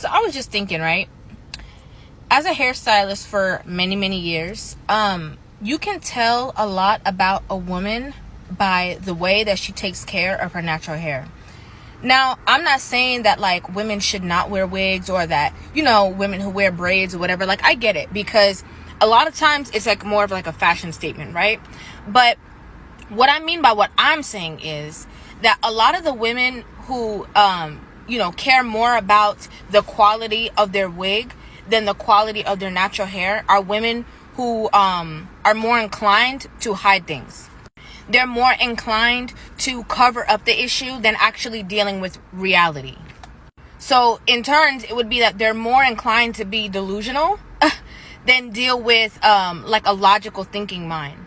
So I was just thinking, right? As a hairstylist for many, many years, you can tell a lot about a woman by the way that she takes care of her natural hair. Now, I'm not saying that like women should not wear wigs, or that, you know, women who wear braids or whatever. Like, I get it, because a lot of times it's like more of like a fashion statement, right? But what I mean by what I'm saying is that a lot of the women who, care more about the quality of their wig than the quality of their natural hair are women who are more inclined to hide things. They're more inclined to cover up the issue than actually dealing with reality. So in turns, it would be that they're more inclined to be delusional than deal with like a logical thinking mind.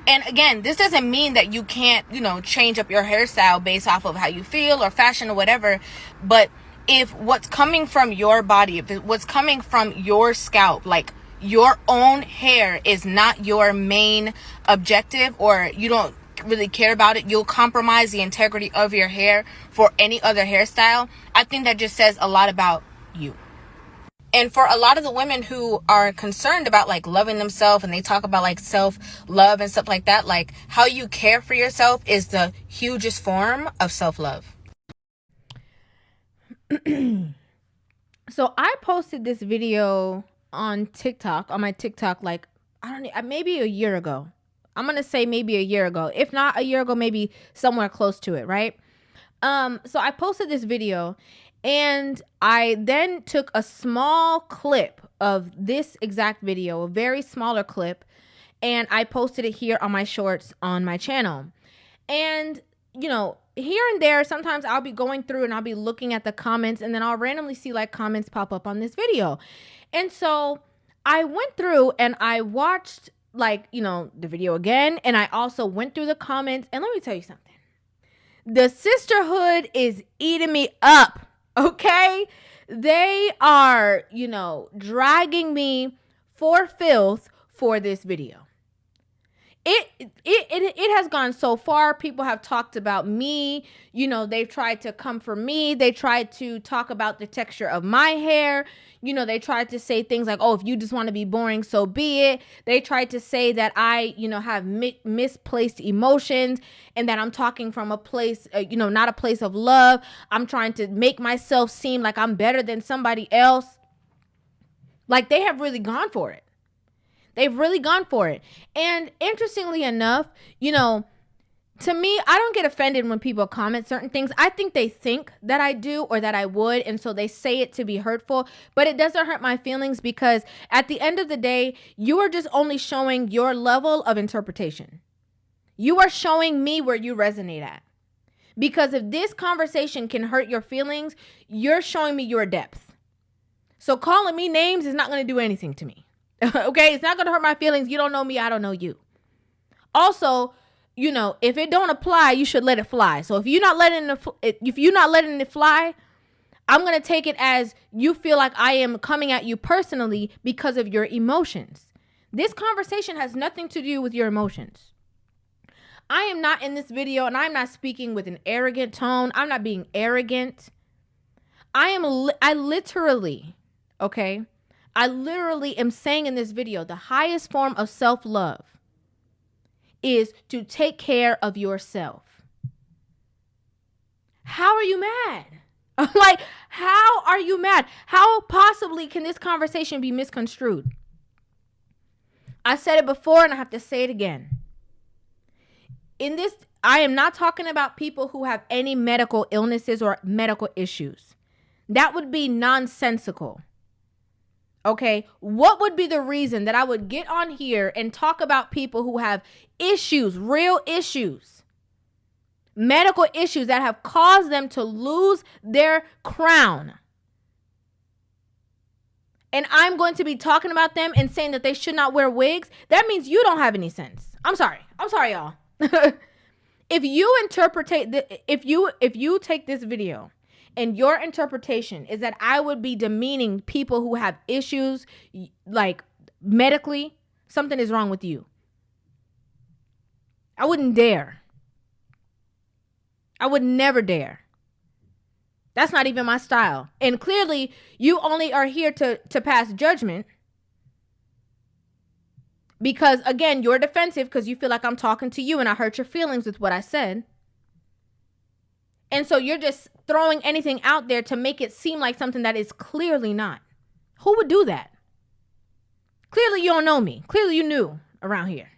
And again, this doesn't mean that you can't, change up your hairstyle based off of how you feel or fashion or whatever. But if what's coming from your body, if what's coming from your scalp, like your own hair, is not your main objective, or you don't really care about it, you'll compromise the integrity of your hair for any other hairstyle, I think that just says a lot about you. And for a lot of the women who are concerned about like loving themselves, and they talk about like self-love and stuff like that, like how you care for yourself is the hugest form of self-love. So I posted this video on TikTok, on my TikTok, like, I don't know, maybe a year ago. I'm going to say maybe a year ago. If not a year ago, maybe somewhere close to it, right? So I posted this video, and I then took a small clip of this exact video, a very smaller clip, and I posted it here on my shorts on my channel. And, here and there, sometimes I'll be going through and I'll be looking at the comments, and then I'll randomly see like comments pop up on this video. And so I went through and I watched the video again, and I also went through the comments, and let me tell you something. The sisterhood is eating me up, okay? They are, dragging me for filth for this video. It has gone so far. People have talked about me. They've tried to come for me. They tried to talk about the texture of my hair. They tried to say things like, oh, if you just want to be boring, so be it. They tried to say that I, have misplaced emotions, and that I'm talking from a place, not a place of love. I'm trying to make myself seem like I'm better than somebody else. Like, they have really gone for it. They've really gone for it. And interestingly enough, to me, I don't get offended when people comment certain things. I think they think that I do, or that I would, and so they say it to be hurtful. But it doesn't hurt my feelings, because at the end of the day, you are just only showing your level of interpretation. You are showing me where you resonate at. Because if this conversation can hurt your feelings, you're showing me your depth. So calling me names is not going to do anything to me. Okay, it's not going to hurt my feelings. You don't know me, I don't know you. Also, if it don't apply, you should let it fly. So if you're not letting it fly, I'm going to take it as you feel like I am coming at you personally because of your emotions. This conversation has nothing to do with your emotions. I am not in this video, and I'm not speaking with an arrogant tone. I'm not being arrogant. I literally am saying in this video, the highest form of self-love is to take care of yourself. How are you mad? Like, how are you mad? How possibly can this conversation be misconstrued? I said it before, and I have to say it again. In this, I am not talking about people who have any medical illnesses or medical issues. That would be nonsensical. Okay, what would be the reason that I would get on here and talk about people who have issues, real issues, medical issues that have caused them to lose their crown? And I'm going to be talking about them and saying that they should not wear wigs? That means you don't have any sense. I'm sorry, y'all. If you take this video and your interpretation is that I would be demeaning people who have issues, like medically, something is wrong with you. I wouldn't dare. I would never dare. That's not even my style. And clearly, you only are here to pass judgment because, again, you're defensive because you feel like I'm talking to you and I hurt your feelings with what I said. And so you're just throwing anything out there to make it seem like something that is clearly not. Who would do that? Clearly, you don't know me. Clearly, you knew around here.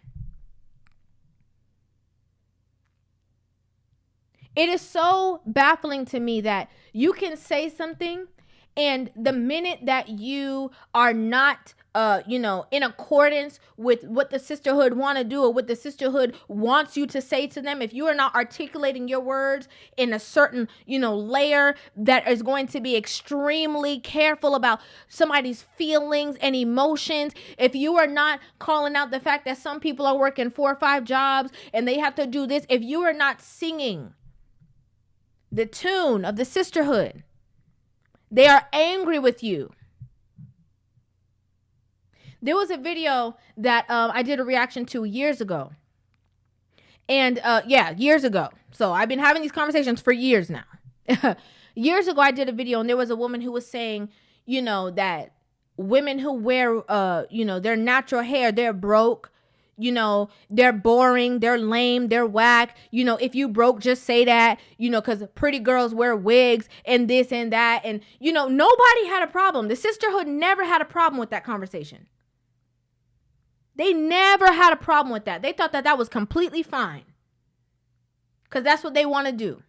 It is so baffling to me that you can say something and the minute that you are not, in accordance with what the sisterhood want to do or what the sisterhood wants you to say to them, if you are not articulating your words in a certain, layer that is going to be extremely careful about somebody's feelings and emotions, if you are not calling out the fact that some people are working 4 or 5 jobs and they have to do this, if you are not singing the tune of the sisterhood, they are angry with you. There was a video that I did a reaction to years ago. And years ago. So I've been having these conversations for years now. Years ago, I did a video and there was a woman who was saying, that women who wear, their natural hair, they're broke. They're boring, they're lame, they're whack. If you broke, just say that, because pretty girls wear wigs and this and that. And, nobody had a problem. The sisterhood never had a problem with that conversation. They never had a problem with that. They thought that that was completely fine because that's what they want to do.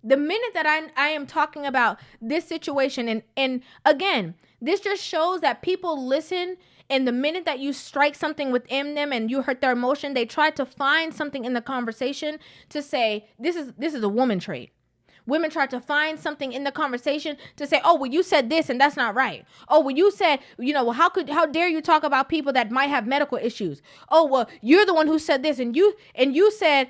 The minute that I am talking about this situation, and again, this just shows that people listen. And the minute that you strike something within them and you hurt their emotion, they try to find something in the conversation to say, this is a woman trait. Women try to find something in the conversation to say, oh, well, you said this and that's not right. Oh, well, you said, how dare you talk about people that might have medical issues? Oh, well, you're the one who said this and you said.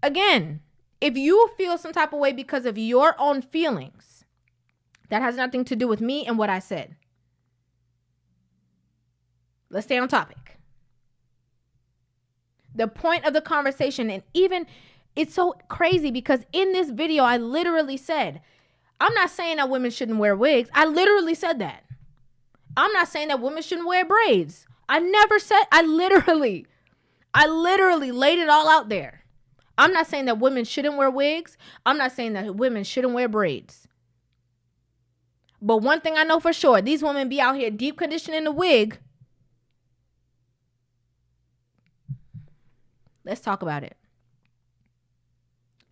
Again, if you feel some type of way because of your own feelings, that has nothing to do with me and what I said. Let's stay on topic. The point of the conversation, and even it's so crazy because in this video, I literally said, I'm not saying that women shouldn't wear wigs. I literally said that. I'm not saying that women shouldn't wear braids. I literally laid it all out there. I'm not saying that women shouldn't wear wigs. I'm not saying that women shouldn't wear braids. But one thing I know for sure, these women be out here deep conditioning the wig. Let's talk about it.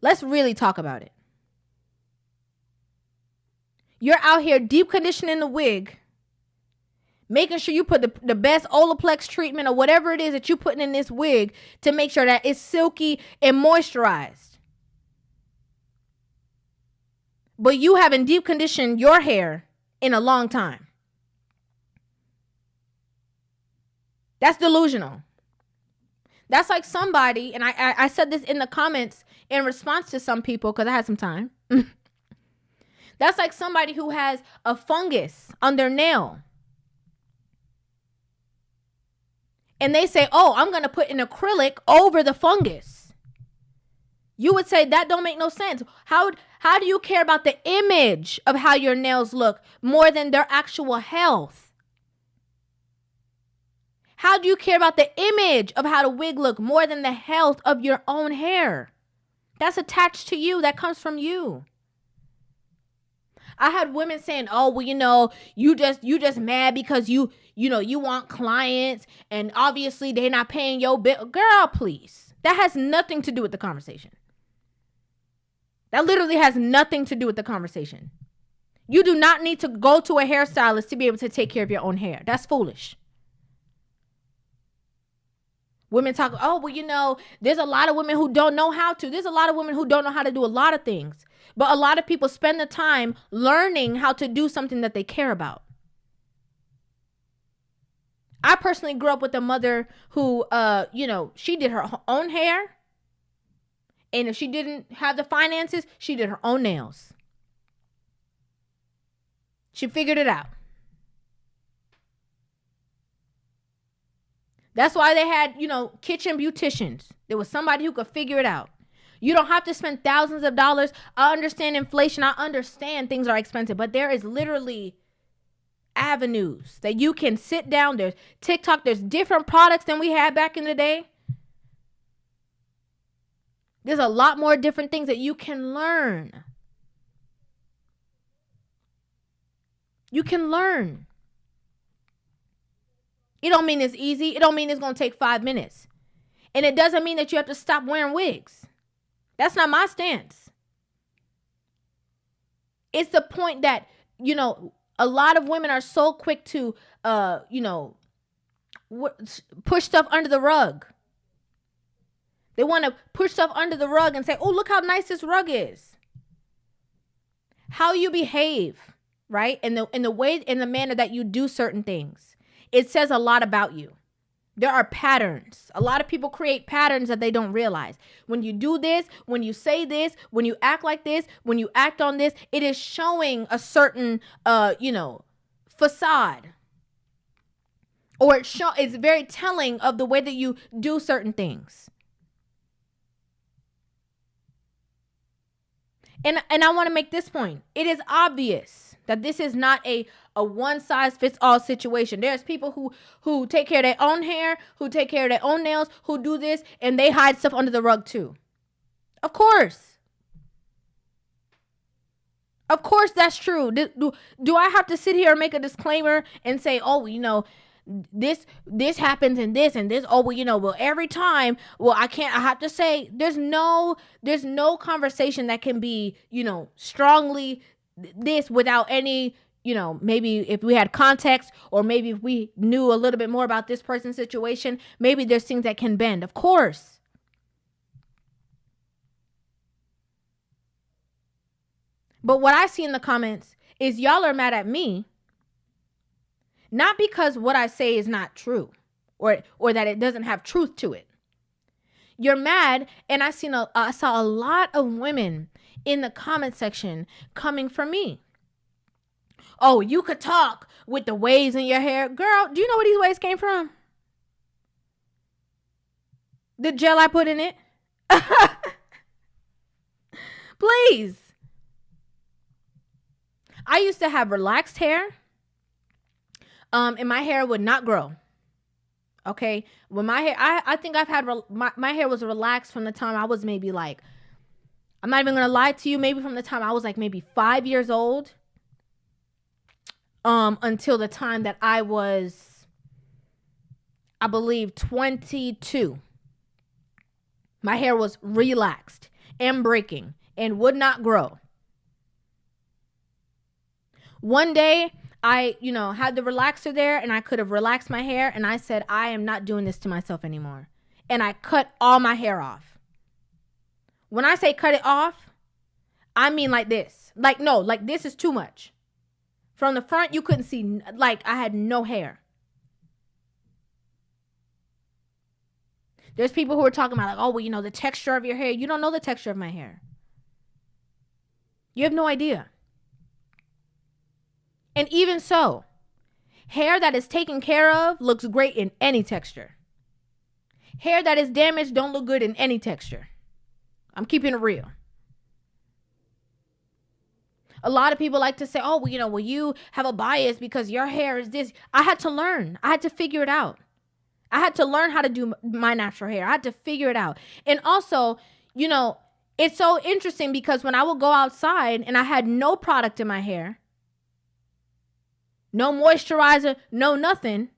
Let's really talk about it. You're out here deep conditioning the wig, making sure you put the best Olaplex treatment or whatever it is that you're putting in this wig to make sure that it's silky and moisturized. But you haven't deep conditioned your hair in a long time. That's delusional. That's like somebody, and I said this in the comments in response to some people because I had some time. That's like somebody who has a fungus on their nail. And they say, oh, I'm going to put an acrylic over the fungus. You would say that don't make no sense. How do you care about the image of how your nails look more than their actual health? How do you care about the image of how the wig look more than the health of your own hair? That's attached to you. That comes from you. I had women saying, oh, well, you just mad because you want clients and obviously they're not paying your bill. Girl, please. That has nothing to do with the conversation. That literally has nothing to do with the conversation. You do not need to go to a hairstylist to be able to take care of your own hair. That's foolish. Women talk, oh, well, there's a lot of women who don't know how to. There's a lot of women who don't know how to do a lot of things. But a lot of people spend the time learning how to do something that they care about. I personally grew up with a mother who, she did her own hair. And if she didn't have the finances, she did her own nails. She figured it out. That's why they had, kitchen beauticians. There was somebody who could figure it out. You don't have to spend thousands of dollars. I understand inflation. I understand things are expensive, but there is literally avenues that you can sit down. There's TikTok. There's different products than we had back in the day. There's a lot more different things that you can learn. You can learn. It don't mean it's easy. It don't mean it's going to take 5 minutes. And it doesn't mean that you have to stop wearing wigs. That's not my stance. It's the point that, a lot of women are so quick to, push stuff under the rug. They want to push stuff under the rug and say, oh, look how nice this rug is. How you behave, right? And the way, in the manner that you do certain things. It says a lot about you. There are patterns. A lot of people create patterns that they don't realize. When you do this, when you say this, when you act like this, when you act on this, it is showing a certain, facade. Or it's very telling of the way that you do certain things. And I want to make this point. It is obvious that this is not a one-size-fits-all situation. There's people who take care of their own hair, who take care of their own nails, who do this, and they hide stuff under the rug too. Of course. Of course that's true. Do I have to sit here and make a disclaimer and say, oh, this happens and this. Oh, well, every time, I have to say there's no conversation that can be, strongly this without any, maybe if we had context, or maybe if we knew a little bit more about this person's situation, maybe there's things that can bend. Of course. But what I see in the comments is y'all are mad at me, not because what I say is not true or that it doesn't have truth to it. You're mad, and I saw a lot of women in the comment section coming for me. Oh, you could talk with the waves in your hair. Girl, do you know where these waves came from? The gel I put in it. Please. I used to have relaxed hair. And my hair would not grow. Okay. When my hair, I think I've had, my hair was relaxed from the time I was maybe like, I'm not even going to lie to you, maybe from the time I was like maybe 5 years old. Until the time that I was, I believe, 22. My hair was relaxed and breaking and would not grow. One day, I, had the relaxer there, and I could have relaxed my hair, and I said, I am not doing this to myself anymore. And I cut all my hair off. When I say cut it off, I mean like this. Like, no, like this is too much. From the front, you couldn't see, like I had no hair. There's people who are talking about like, oh, well, the texture of your hair. You don't know the texture of my hair. You have no idea. And even so, hair that is taken care of looks great in any texture. Hair that is damaged don't look good in any texture. I'm keeping it real. A lot of people like to say, oh, well, you have a bias because your hair is this. I had to learn. I had to figure it out. I had to learn how to do my natural hair. I had to figure it out. And also, it's so interesting because when I would go outside and I had no product in my hair, no moisturizer, no nothing,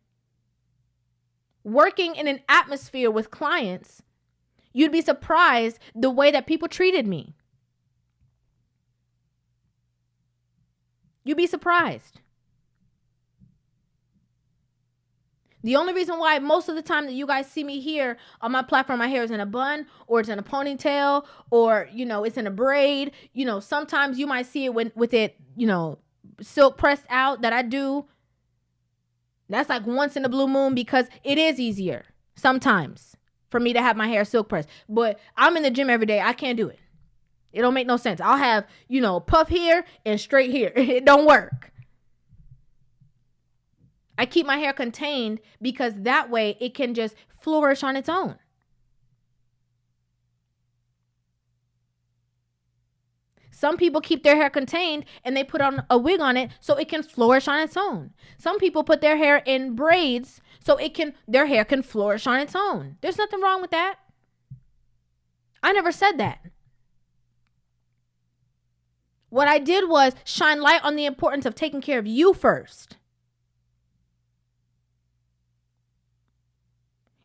working in an atmosphere with clients, you'd be surprised the way that people treated me. You'd be surprised. The only reason why most of the time that you guys see me here on my platform, my hair is in a bun or it's in a ponytail or, it's in a braid. Sometimes you might see it with it, silk pressed out that I do. That's like once in a blue moon because it is easier sometimes for me to have my hair silk pressed. But I'm in the gym every day. I can't do it. It don't make no sense. I'll have, puff here and straight here. It don't work. I keep my hair contained because that way it can just flourish on its own. Some people keep their hair contained and they put on a wig on it so it can flourish on its own. Some people put their hair in braids so their hair can flourish on its own. There's nothing wrong with that. I never said that. What I did was shine light on the importance of taking care of you first.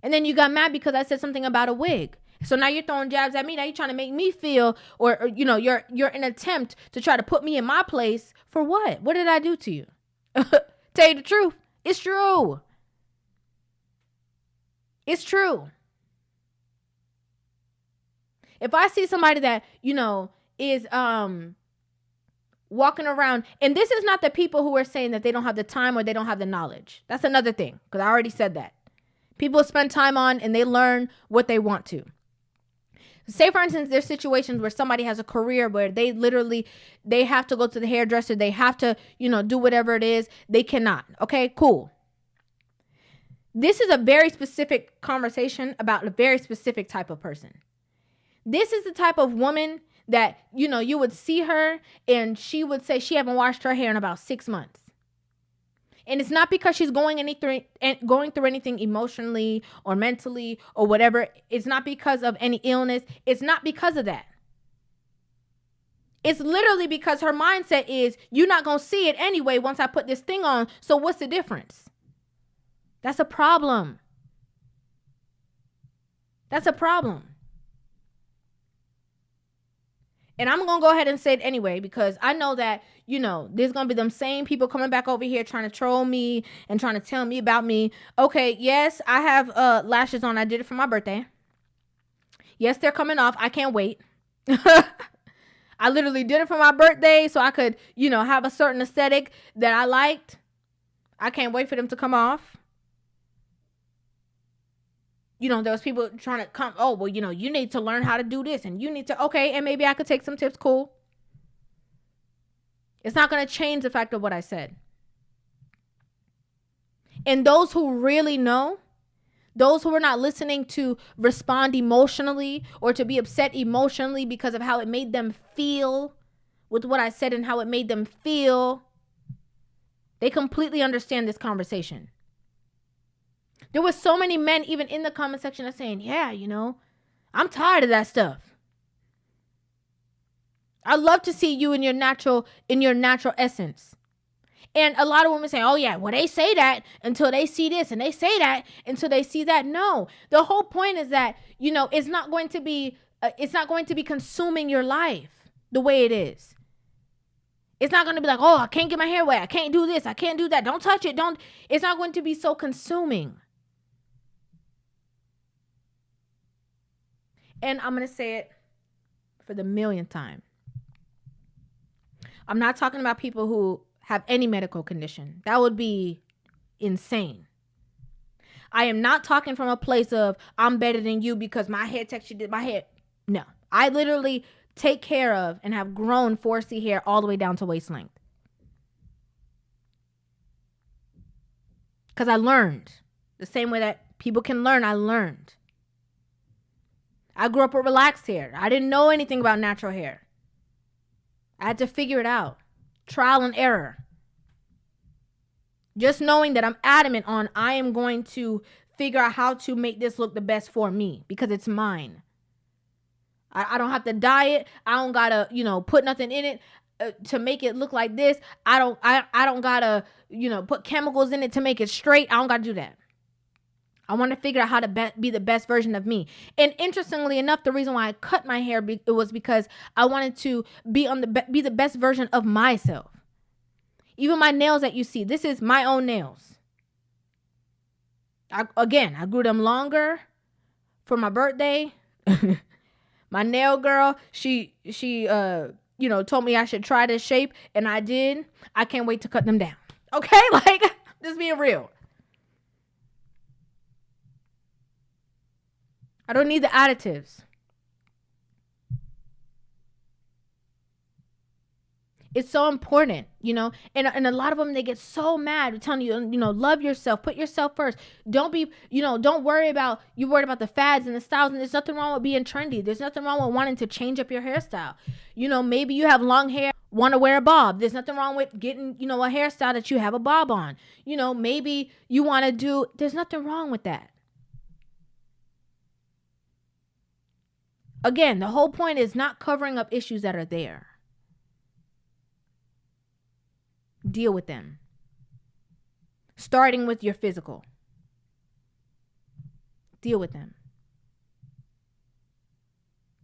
And then you got mad because I said something about a wig. So now you're throwing jabs at me. Now you're trying to make me feel, or you're an attempt to try to put me in my place for what? What did I do to you? Tell you the truth. It's true. It's true. If I see somebody that, is walking around, and this is not the people who are saying that they don't have the time or they don't have the knowledge. That's another thing, because I already said that. People spend time on and they learn what they want to. Say, for instance, there's situations where somebody has a career where they have to go to the hairdresser. They have to, do whatever it is. They cannot. Okay, cool. This is a very specific conversation about a very specific type of person. This is the type of woman that, you would see her and she would say she haven't washed her hair in about 6 months. And it's not because she's going through anything emotionally or mentally or whatever. It's not because of any illness. It's not because of that. It's literally because her mindset is, you're not going to see it anyway once I put this thing on. So what's the difference? That's a problem. That's a problem. And I'm going to go ahead and say it anyway, because I know that, there's going to be them same people coming back over here trying to troll me and trying to tell me about me. Okay, yes, I have lashes on. I did it for my birthday. Yes, they're coming off. I can't wait. I literally did it for my birthday so I could, have a certain aesthetic that I liked. I can't wait for them to come off. There was people trying to come, oh, well, you need to learn how to do this and you need to, okay, and maybe I could take some tips, cool. It's not going to change the fact of what I said. And those who really know, those who are not listening to respond emotionally or to be upset emotionally because of how it made them feel with what I said and how it made them feel, they completely understand this conversation. There were so many men even in the comment section that saying, yeah, I'm tired of that stuff. I love to see you in your natural essence. And a lot of women say, oh yeah, well, they say that until they see this and they say that until they see that. No, the whole point is that, it's not going to be consuming your life the way it is. It's not going to be like, oh, I can't get my hair wet. I can't do this. I can't do that. Don't touch it. It's not going to be so consuming. And I'm going to say it for the millionth time. I'm not talking about people who have any medical condition. That would be insane. I am not talking from a place of I'm better than you because my hair texture did my hair. No, I literally take care of and have grown 4C hair all the way down to waist length. Because I learned the same way that people can learn. I learned. I grew up with relaxed hair. I didn't know anything about natural hair. I had to figure it out. Trial and error. Just knowing that I'm adamant on I am going to figure out how to make this look the best for me because it's mine. I don't have to dye it. I don't gotta, put nothing in it to make it look like this. I don't gotta, put chemicals in it to make it straight. I don't gotta do that. I want to figure out how to be the best version of me. And interestingly enough, the reason why I cut my hair it was because I wanted to be the best version of myself. Even my nails that you see, this is my own nails. I grew them longer for my birthday. My nail girl, she told me I should try this shape, and I did. I can't wait to cut them down. Okay, just being real. I don't need the additives. It's so important, and a lot of them, they get so mad telling you, love yourself, put yourself first. Don't be, don't worry about, you worried about the fads and the styles, and there's nothing wrong with being trendy. There's nothing wrong with wanting to change up your hairstyle. Maybe you have long hair, want to wear a bob. There's nothing wrong with getting, a hairstyle that you have a bob on. Maybe you want to do, there's nothing wrong with that. Again, the whole point is not covering up issues that are there. Deal with them. Starting with your physical. Deal with them.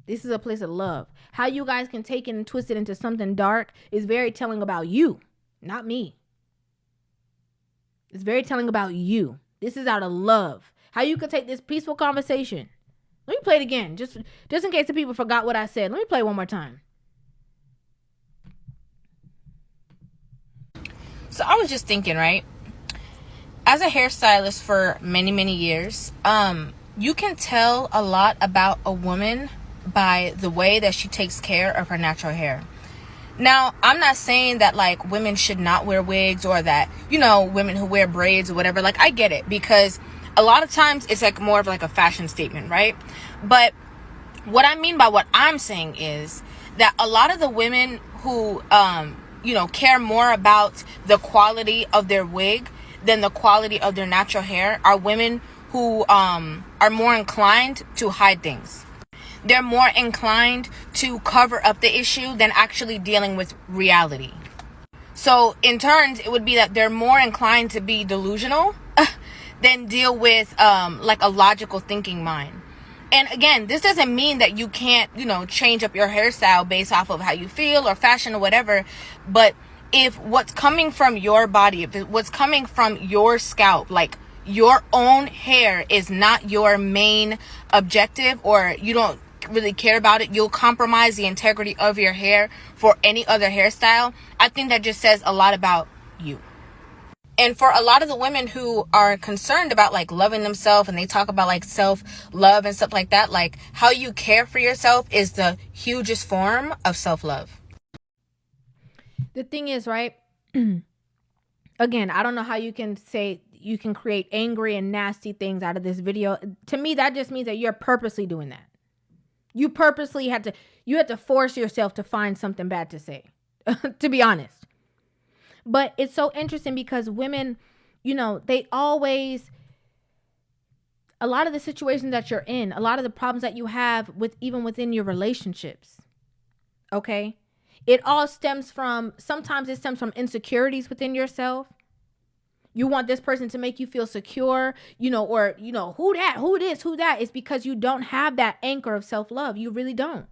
This is a place of love. How you guys can take it and twist it into something dark is very telling about you, not me. It's very telling about you. This is out of love. How you can take this peaceful conversation. Let me play it again, just in case the people forgot what I said. Let me play it one more time. So I was just thinking, right? As a hairstylist for many, many years, you can tell a lot about a woman by the way that she takes care of her natural hair. Now, I'm not saying that like women should not wear wigs, or that, women who wear braids or whatever. Like, I get it, because a lot of times it's like more of like a fashion statement, right? But what I mean by what I'm saying is that a lot of the women who, care more about the quality of their wig than the quality of their natural hair are women who are more inclined to hide things. They're more inclined to cover up the issue than actually dealing with reality. So in turns, it would be that they're more inclined to be delusional than deal with like a logical thinking mind. And again, this doesn't mean that you can't, change up your hairstyle based off of how you feel or fashion or whatever. But if what's coming from your body, if what's coming from your scalp, like your own hair, is not your main objective, or you don't really care about it, you'll compromise the integrity of your hair for any other hairstyle, I think that just says a lot about you. And for a lot of the women who are concerned about like loving themselves, and they talk about like self-love and stuff like that, like how you care for yourself is the hugest form of self-love. The thing is, right? Again, I don't know how you can say you can create angry and nasty things out of this video. To me, that just means that you're purposely doing that. You purposely had to force yourself to find something bad to say, to be honest. But it's so interesting because women, they always, a lot of the situations that you're in, a lot of the problems that you have even within your relationships, okay? It all sometimes it stems from insecurities within yourself. You want this person to make you feel secure, or, who that? It's because you don't have that anchor of self-love. You really don't.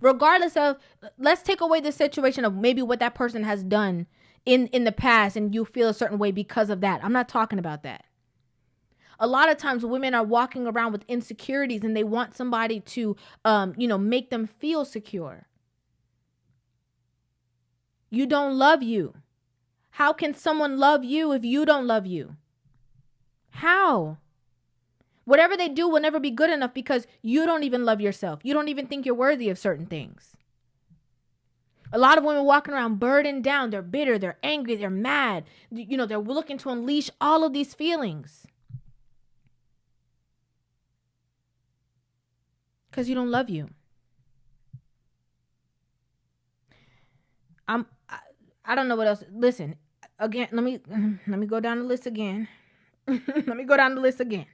Regardless of, let's take away the situation of maybe what that person has done in the past, and you feel a certain way because of that. I'm not talking about that. A lot of times women are walking around with insecurities, and they want somebody to, make them feel secure. You don't love you. How can someone love you if you don't love you? How? Whatever they do will never be good enough because you don't even love yourself. You don't even think you're worthy of certain things. A lot of women walking around burdened down. They're bitter. They're angry. They're mad. They're looking to unleash all of these feelings. Because you don't love you. I don't know what else. Listen, again, let me go down the list again. Let me go down the list again.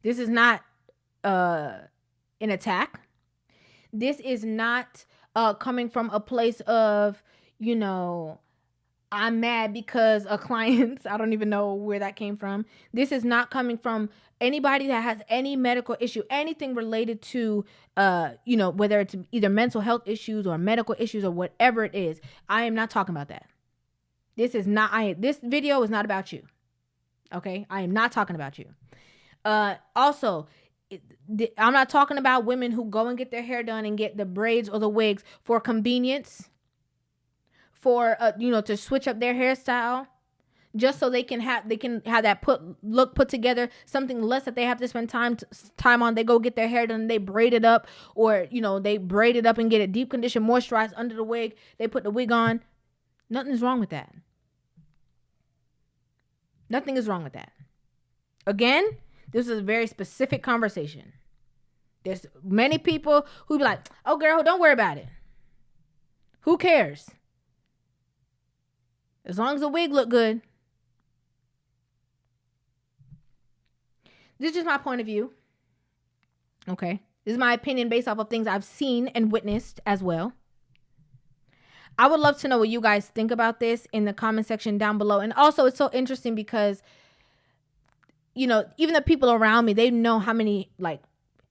This is not an attack. This is not coming from a place of, I'm mad because a client, I don't even know where that came from. This is not coming from anybody that has any medical issue, anything related to, whether it's either mental health issues or medical issues or whatever it is. I am not talking about that. This video is not about you. Okay. I am not talking about you. Also, I'm not talking about women who go and get their hair done and get the braids or the wigs for convenience, for, to switch up their hairstyle, just so they can have that look put together, something less that they have to spend time on. They go get their hair done, they braid it up, or they braid it up and get it deep conditioned, moisturized under the wig. They put the wig on. Nothing is wrong with that. Nothing is wrong with that. Again, this is a very specific conversation. There's many people who be like, "Oh, girl, don't worry about it. Who cares? As long as the wig look good." This is just my point of view. Okay. This is my opinion based off of things I've seen and witnessed as well. I would love to know what you guys think about this in the comment section down below. And also, it's so interesting because, even the people around me, they know how many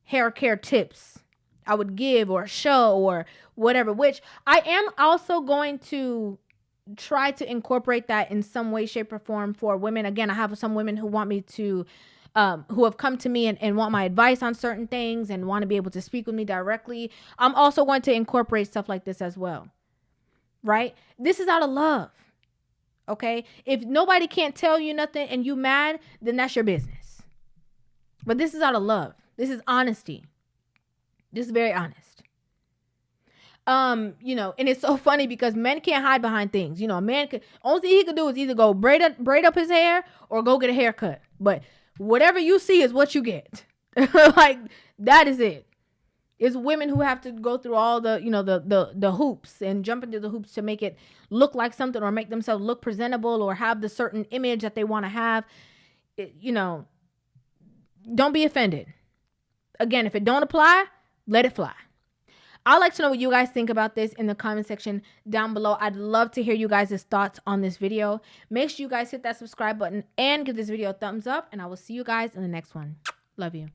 hair care tips I would give or show or whatever, which I am also going to try to incorporate that in some way, shape, or form for women. Again, I have some women who want me to who have come to me and want my advice on certain things and want to be able to speak with me directly. I'm also going to incorporate stuff like this as well, right? This is out of love, okay? If nobody can't tell you nothing and you mad, then that's your business. But this is out of love. This is honesty. This is very honest. And it's so funny because men can't hide behind things. A man could, only thing he could do is either go braid up his hair or go get a haircut. But whatever you see is what you get. That is it. It's women who have to go through all the, the hoops and jump into the hoops to make it look like something or make themselves look presentable or have the certain image that they want to have. Don't be offended. Again, if it don't apply, let it fly. I'd like to know what you guys think about this in the comment section down below. I'd love to hear you guys' thoughts on this video. Make sure you guys hit that subscribe button and give this video a thumbs up. And I will see you guys in the next one. Love you.